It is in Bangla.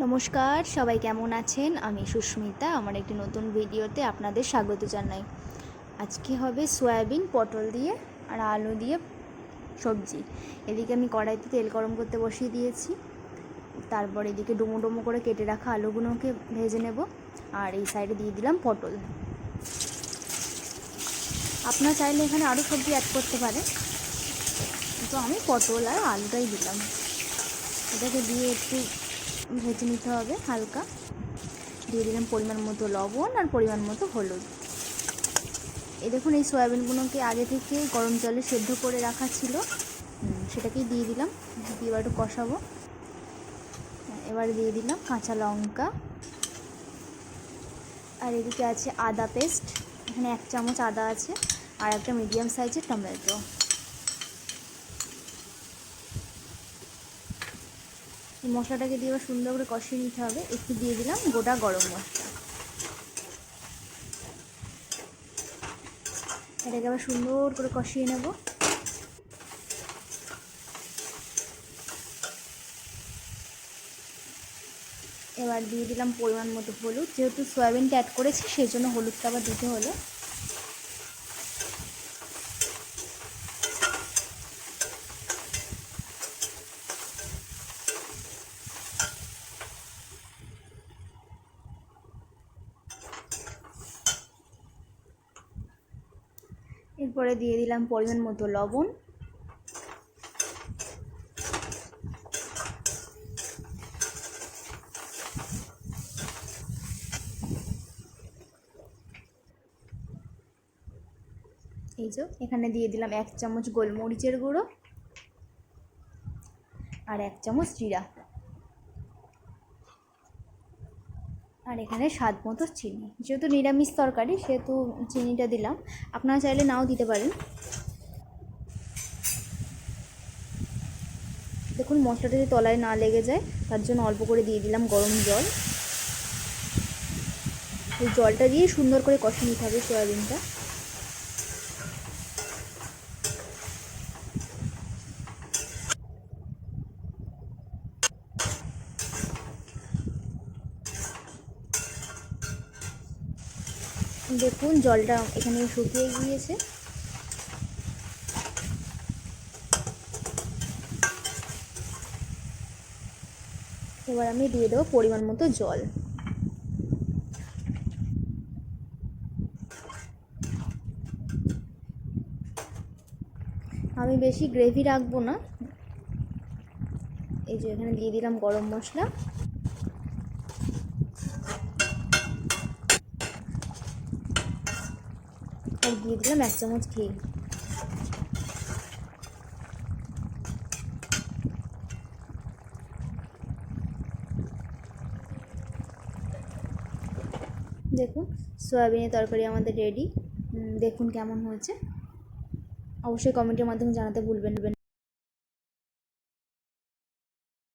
নমস্কার, সবাই কেমন আছেন? আমি সুস্মিতা। আমার একটি নতুন ভিডিওতে আপনাদের স্বাগত জানাই। আজকে হবে সয়াবিন, পটল দিয়ে আর আলু দিয়ে সবজি। এদিকে আমি কড়াইতে তেল গরম করতে বসিয়ে দিয়েছি। তারপর এদিকে ডুমো ডুমো করে কেটে রাখা আলুগুলোকে ভেজে নেব। আর এই সাইডে দিয়ে দিলাম পটল। আপনারা চাইলে এখানে আরও সবজি অ্যাড করতে পারেন, তো আমি পটল আর আলুটাই দিলাম। এটাকে দিয়ে একটু ভেজে নিতে হবে হালকা। দিয়ে দিলাম পরিমাণ মতো লবণ আর পরিমাণ মতো হলুদ। এই দেখুন, এই সয়াবিনগুলোকে আগে থেকে গরম জলে সেদ্ধ করে রাখা ছিল, সেটাকেই দিয়ে দিলাম। দিয়ে এবার একটু কষাবো। এবার দিয়ে দিলাম কাঁচা লঙ্কা, আর এদিকে আছে আদা পেস্ট। এখানে 1 চামচ আদা আছে, আর একটা মিডিয়াম সাইজের টমেটো। এই মশলাটাকে দিয়ে এবার সুন্দর করে কষিয়ে নিতে হবে। একটু দিয়ে দিলাম গোটা গরম মশলা। এটাকে আবার সুন্দর করে কষিয়ে নেব। এবার দিয়ে দিলাম পরিমাণ মতো হলুদ। যেহেতু সয়াবিনটা অ্যাড করেছি, সেই জন্য হলুদটা আবার দিতে হলো। এরপরে দিয়ে দিলাম পরিমাণ মতো লবণ। এই যে এখানে দিয়ে দিলাম 1 চামচ গোলমরিচের গুঁড়ো আর 1 চামচ জিরা, আর এখানে স্বাদ মতো চিনি। যেহেতু নিরামিষ তরকারি, সেহেতু চিনিটা দিলাম। আপনারা চাইলে নাও দিতে পারেন। দেখুন, মশলাটা যদি তলায় না লেগে যায়, তার জন্য অল্প করে দিয়ে দিলাম গরম জল। এই জলটা দিয়ে সুন্দর করে কষিয়ে নিতে হবে সয়াবিনটা। দেখুন, জলটা এখানে শুকিয়ে গিয়েছে। এবার আমি দিয়ে দেবো পরিমাণ মতো জল। আমি বেশি গ্রেভি রাখবো না। এই যে এখানে দিয়ে দিলাম গরম মশলা, আর দিয়ে দিলাম 1 চামচ ঘি। দেখুন, সয়াবিনের তরকারি আমাদের রেডি। দেখুন কেমন হয়েছে, অবশ্যই কমেন্টের মাধ্যমে জানাতে ভুলবেন না।